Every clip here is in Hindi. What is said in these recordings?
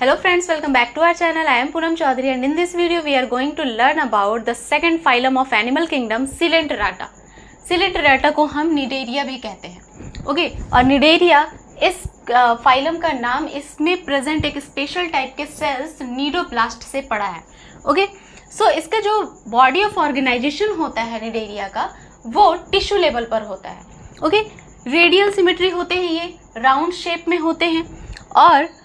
Hello friends, welcome back to our channel. I am Poonam Chaudhary and in this video we are going to learn about the second phylum of animal kingdom, Coelenterata. Coelenterata को हम निडेरिया भी कहते हैं, ओके। और निडेरिया इस फाइलम का नाम इसमें प्रेजेंट एक स्पेशल टाइप के सेल्स नीडोप्लास्ट से पड़ा है, ओके। सो इसका जो बॉडी ऑफ ऑर्गेनाइजेशन होता है निडेरिया का, वो टिश्यू लेवल पर होता है, ओके। रेडियल सिमेट्री होते हैं, ये राउंड शेप में होते हैं और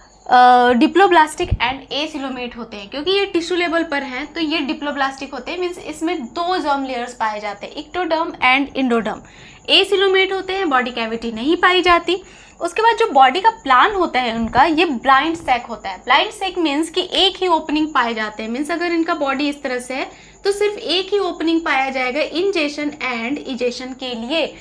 डिप्लोब्लास्टिक एंड एसिलोमेट होते हैं। क्योंकि ये टिश्यू लेवल पर हैं तो ये डिप्लोब्लास्टिक होते हैं, मीन्स इसमें दो जर्म लेयर्स पाए जाते हैं, इक्टोडर्म एंड इंडोडर्म। एसिलोमेट होते हैं, बॉडी कैविटी नहीं पाई जाती। उसके बाद जो बॉडी का प्लान होता है उनका, ये ब्लाइंड सैक होता है। ब्लाइंड सैक मीन्स कि एक ही ओपनिंग पाए जाते हैं, मीन्स अगर इनका बॉडी इस तरह से है तो सिर्फ एक ही ओपनिंग पाया जाएगा इंजेशन एंड इजेशन के लिए।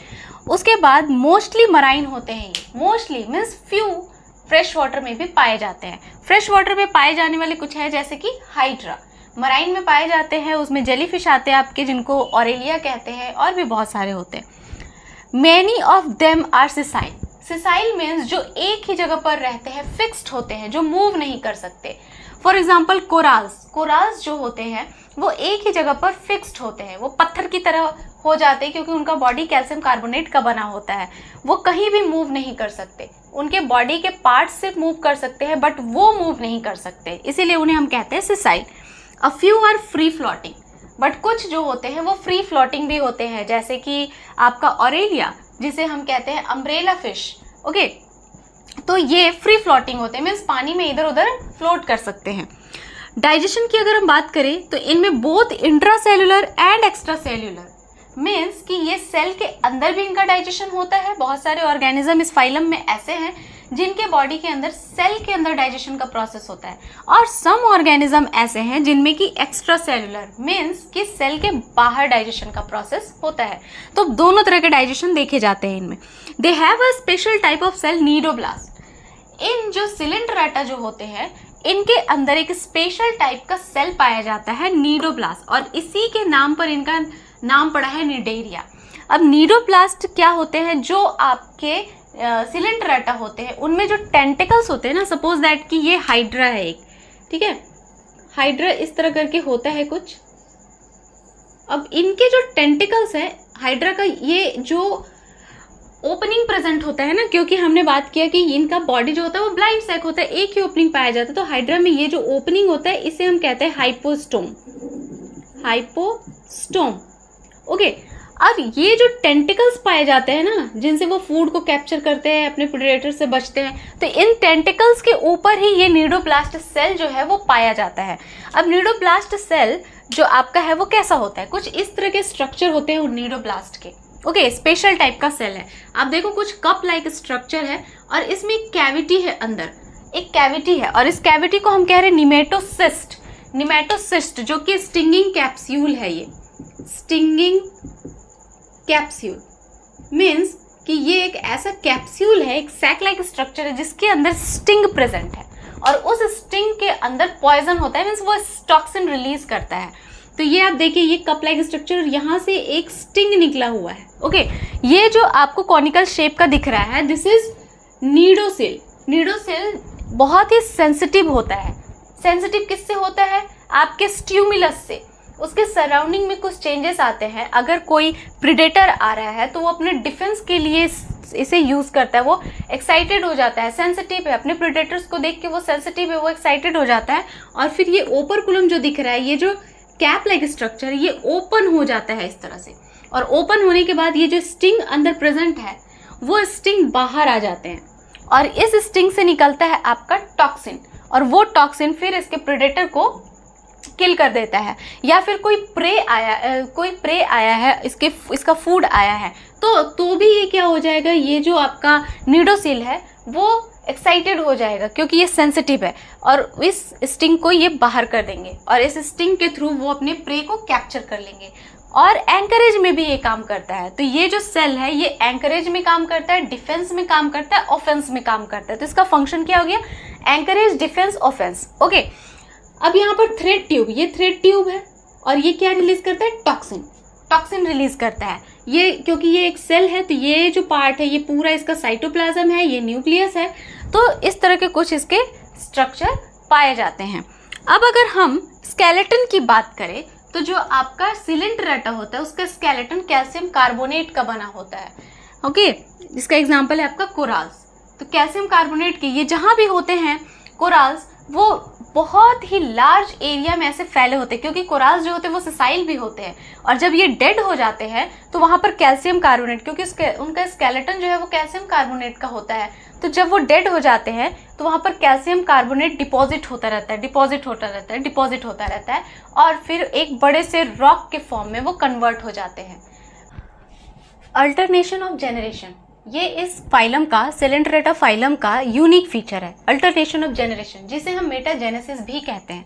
उसके बाद मोस्टली मराइन होते हैं, ये mostly means few fresh water में भी पाए जाते हैं। फ्रेश वाटर में पाए जाने वाले कुछ है जैसे कि हाइड्रा, मराइन में पाए जाते हैं, उसमें जेलीफिश आते हैं आपके जिनको ऑरेलिया कहते हैं, और भी बहुत सारे होते हैं। Many of them are sessile. Sessile means जो एक ही जगह पर रहते हैं, फिक्स्ड होते हैं, जो मूव नहीं कर सकते। फॉर एग्जाम्पल कोराल्स जो होते हैं वो एक ही जगह पर फिक्स्ड होते हैं, वो पत्थर की तरह हो जाते हैं क्योंकि उनका बॉडी कैल्शियम कार्बोनेट का बना होता है। वो कहीं भी मूव नहीं कर सकते, उनके बॉडी के पार्ट्स सिर्फ मूव कर सकते हैं बट वो मूव नहीं कर सकते, इसीलिए उन्हें हम कहते हैं sessile. A few are free floating, but कुछ जो होते हैं वो फ्री फ्लोटिंग भी होते हैं, जैसे कि आपका ऑरेलिया जिसे हम कहते हैं अम्ब्रेला फिश, ओके। तो ये फ्री फ्लोटिंग होते हैं, मीन्स पानी में इधर उधर फ्लोट कर सकते हैं। डाइजेशन की अगर हम बात करें तो इनमें both intracellular and extra cellular, means कि ये सेल के अंदर भी इनका डाइजेशन होता है। बहुत सारे ऑर्गेनिज्म इस फाइलम में ऐसे हैं जिनके बॉडी के अंदर सेल के अंदर डाइजेशन का प्रोसेस होता है, और सम ऑर्गेनिज्म ऐसे हैं जिनमें कि एक्स्ट्रा सेल्युलर मीन्स कि सेल के बाहर डाइजेशन का प्रोसेस होता है। तो दोनों तरह के डाइजेशन देखे जाते हैं इनमें। They have a special type of cell cnidoblast. इन जो सिलेंटराटा जो होते हैं इनके अंदर एक स्पेशल टाइप का सेल पाया जाता है नीडोब्लास्ट, और इसी के नाम पर इनका नाम पड़ा है निडेरिया। अब नीडोब्लास्ट क्या होते हैं, जो आपके सिलेंटराटा होते हैं उनमें जो टेंटिकल्स होते हैं ना, सपोज दैट कि ये हाइड्रा है एक, ठीक है, हाइड्रा इस तरह करके होता है कुछ। अब इनके जो टेंटिकल्स है हाइड्रा का, ये जो ओपनिंग प्रेजेंट होता है ना, क्योंकि हमने बात किया कि इनका बॉडी जो होता है वो ब्लाइंड सैक होता है, एक ही ओपनिंग पाया जाता है, तो हाइड्रा में ये जो ओपनिंग होता है इसे हम कहते हैं हाइपोस्टोम, ओके। अब ये जो टेंटिकल्स पाए जाते हैं ना, जिनसे वो फूड को कैप्चर करते हैं, अपने प्रेडेटर से बचते हैं, तो इन टेंटिकल्स के ऊपर ही ये नीडोब्लास्ट सेल जो है वो पाया जाता है। अब नीडोब्लास्ट सेल जो आपका है वो कैसा होता है, कुछ इस तरह के स्ट्रक्चर होते हैं नीडोब्लास्ट के, ओके। स्पेशल टाइप का सेल है। आप देखो कुछ कप लाइक स्ट्रक्चर है और इसमें एक कैविटी है, अंदर एक कैविटी है, और इस कैविटी को हम कह रहे हैं निमेटोसिस्ट। निमेटोसिस्ट जो कि स्टिंगिंग कैप्सूल है, ये स्टिंगिंग कैप्सूल मीन्स कि ये एक ऐसा कैप्सूल है, एक सैक लाइक स्ट्रक्चर है जिसके अंदर स्टिंग प्रेजेंट है, और उस स्टिंग के अंदर पॉइजन होता है, मीन्स वो टॉक्सिन रिलीज करता है। तो ये आप देखिए, ये कप लाइक स्ट्रक्चर, यहाँ से एक स्टिंग निकला हुआ है, ओके। ये जो आपको कॉनिकल शेप का दिख रहा है, दिस इज नीडोसेल। नीडोसेल बहुत ही सेंसिटिव होता है। सेंसिटिव किससे होता है, आपके स्टिमुलस से। उसके सराउंडिंग में कुछ चेंजेस आते हैं, अगर कोई प्रीडेटर आ रहा है तो वो अपने डिफेंस के लिए इसे यूज करता है, वो एक्साइटेड हो जाता है, सेंसिटिव है, अपने प्रीडेटर्स को देख के वो सेंसिटिव है, वो एक्साइटेड हो जाता है, और फिर ये ओपरकुलम जो दिख रहा है, ये जो कैप लाइक स्ट्रक्चर, ये ओपन हो जाता है इस तरह से, और ओपन होने के बाद ये जो स्टिंग अंदर प्रेजेंट है वो स्टिंग बाहर आ जाते हैं, और इस स्टिंग से निकलता है आपका टॉक्सिन, और वो टॉक्सिन फिर इसके प्रेडेटर को किल कर देता है। या फिर कोई प्रे आया है, इसका फूड आया है, तो भी ये क्या हो जाएगा, ये जो आपका नीडोसिल है वो एक्साइटेड हो जाएगा क्योंकि ये सेंसिटिव है, और इस स्टिंग को ये बाहर कर देंगे, और इस स्टिंग के थ्रू वो अपने प्रे को कैप्चर कर लेंगे। और एंकरेज में भी ये काम करता है। तो ये जो सेल है ये एंकरेज में काम करता है, डिफेंस में काम करता है, ऑफेंस में काम करता है। तो इसका फंक्शन क्या हो गया, एंकरेज, डिफेंस, ऑफेंस, ओके। अब यहाँ पर थ्रेड ट्यूब, ये थ्रेड ट्यूब है, और ये क्या रिलीज करता है, टॉक्सिन रिलीज करता है। ये क्योंकि ये एक सेल है तो ये जो पार्ट है ये पूरा इसका साइटोप्लाज्म है, ये न्यूक्लियस है, तो इस तरह के कुछ इसके स्ट्रक्चर पाए जाते हैं। अब अगर हम स्केलेटन की बात करें तो जो आपका सिलेंट्रेटा होता है उसका स्केलेटन कैल्शियम कार्बोनेट का बना होता है। ओके, इसका एग्जांपल है आपका कोराल्स। तो कैल्शियम कार्बोनेट के ये जहाँ भी होते हैं कोराल्स, वो बहुत ही लार्ज एरिया में ऐसे फैले होते हैं, क्योंकि कोराल्स जो होते हैं वो ससाइल भी होते हैं, और जब ये डेड हो जाते हैं तो वहाँ पर कैल्शियम कार्बोनेट, क्योंकि उनका स्केलेटन जो है वो कैल्शियम कार्बोनेट का होता है, तो जब वो डेड हो जाते हैं तो वहाँ पर कैल्शियम कार्बोनेट डिपॉजिट होता रहता है और फिर एक बड़े से रॉक के फॉर्म में वो कन्वर्ट हो जाते हैं। अल्टरनेशन ऑफ जेनरेशन, ये इस फाइलम का, सिलेंट्रेटा फाइलम का यूनिक फीचर है, अल्टरनेशन ऑफ जेनरेशन, जिसे हम मेटाजेनेसिस भी कहते हैं।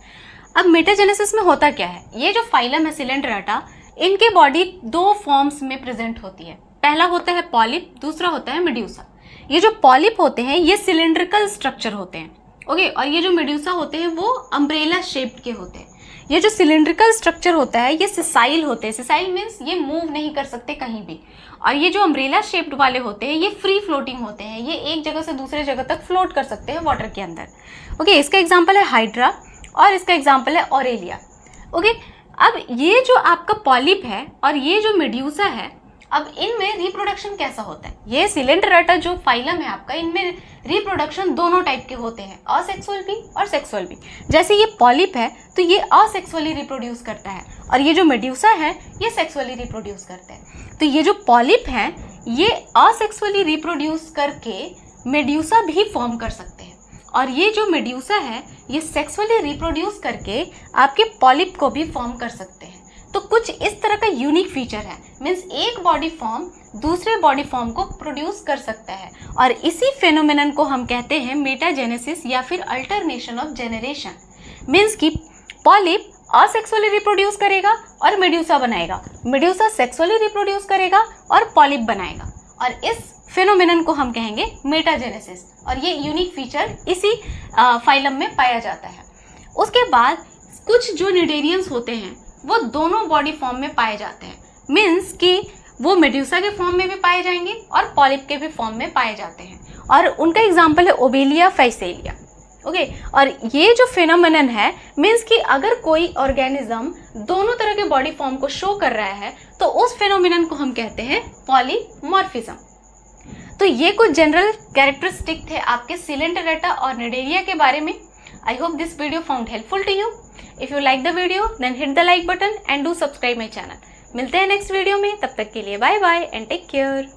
अब मेटाजेनेसिस में होता क्या है, ये जो फाइलम है सिलेंट्रेटा, इनके बॉडी दो फॉर्म्स में प्रेजेंट होती है। पहला होता है पॉलिप, दूसरा होता है मेड्यूसा। ये जो पॉलिप होते हैं ये सिलेंड्रिकल स्ट्रक्चर होते हैं, ओके, और ये जो मेड्यूसा होते हैं वो अम्ब्रेला शेप्ड के होते हैं। ये जो सिलेंड्रिकल स्ट्रक्चर होता है ये सिसाइल होते हैं, सिसाइल मीन्स ये मूव नहीं कर सकते कहीं भी, और ये जो अम्ब्रेला शेप्ड वाले होते हैं ये फ्री फ्लोटिंग होते हैं, ये एक जगह से दूसरे जगह तक फ्लोट कर सकते हैं वाटर के अंदर। ओके, इसका एग्जाम्पल है हाइड्रा और इसका एग्जाम्पल है ऑरेलिया। ओके, अब ये जो आपका पॉलिप है और ये जो मेड्यूसा है, अब इनमें रिप्रोडक्शन कैसा होता है, ये सिलेंट्रेटा जो फाइलम है आपका, इनमें रिप्रोडक्शन दोनों टाइप के होते हैं, असेक्सुअल भी और सेक्सुअल भी। जैसे ये पॉलिप है तो ये असेक्सुअली रिप्रोड्यूस करता है, और ये जो मेड्यूसा है ये सेक्सुअली रिप्रोड्यूस करता है। तो ये जो पॉलिप है ये असेक्सुअली रिप्रोड्यूस करके मेड्यूसा भी फॉर्म कर सकते हैं, और ये जो मेड्यूसा है ये सेक्सुअली रिप्रोड्यूस करके आपके पॉलिप को भी फॉर्म कर सकते हैं। तो कुछ इस तरह का यूनिक फीचर है, मीन्स एक बॉडी फॉर्म दूसरे बॉडी फॉर्म को प्रोड्यूस कर सकता है, और इसी फेनोमेनन को हम कहते हैं मेटाजेनेसिस या फिर अल्टरनेशन ऑफ जेनरेशन। मीन्स कि पॉलिप असेक्सुअली रिप्रोड्यूस करेगा और मेड्यूसा बनाएगा, मेड्यूसा सेक्सुअली रिप्रोड्यूस करेगा और पॉलिप बनाएगा, और इस फेनोमेनन को हम कहेंगे मेटाजेनेसिस, और ये यूनिक फीचर इसी फाइलम में पाया जाता है। उसके बाद कुछ जो निडेरियंस होते हैं वो दोनों बॉडी फॉर्म में पाए जाते हैं, मीन्स कि वो मेड्यूसा के फॉर्म में भी पाए जाएंगे और पॉलिप के भी फॉर्म में पाए जाते हैं, और उनका एग्जाम्पल है ओबेलिया फैसेलिया। ओके, और ये जो फिनोमेनन है मीन्स कि अगर कोई ऑर्गेनिज्म दोनों तरह के बॉडी फॉर्म को शो कर रहा है तो उस फिनोमेनन को हम कहते हैं पॉलीमॉर्फिज्म। तो ये कुछ जनरल कैरेक्टरिस्टिक थे आपके सिलेंट्रेटा और निडेरिया के बारे में। I hope this video found helpful to you. If you like the video, then hit the like button and do subscribe my channel. मिलते हैं नेक्स्ट वीडियो में, तब तक के लिए bye bye and take care.